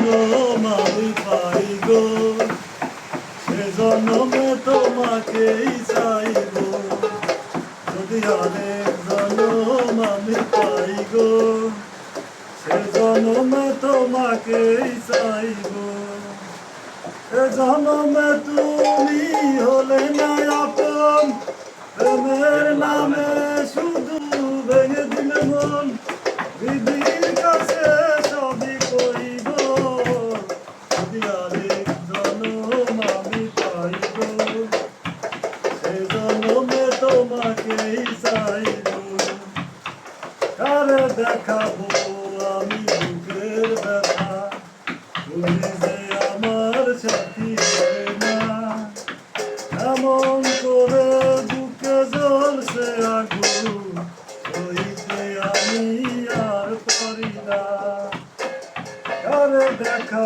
জনম আমি পাই গো, সে জনমে তোমাকেই চাইব। যদি আরেক জনম আমি পাই গো, সে জনমে তোমাকেই চাইব। এ জনমে তুমি হলে না আপন, প্রেমের নামে শুধু ভেঙে দিলে মন। বিধির কাছে সবই কইব, যদি আরেক জনম আমি পাইব, সে জনমে তোমাকেই চাইব। কারে দেখাবো আমি বুকের ব্যথা, তুমি যে আমার সাথী হবে না। এমন করে বুকে জ্বলছে আগুন, সইতে আমি আর পারি না। কারে দেখা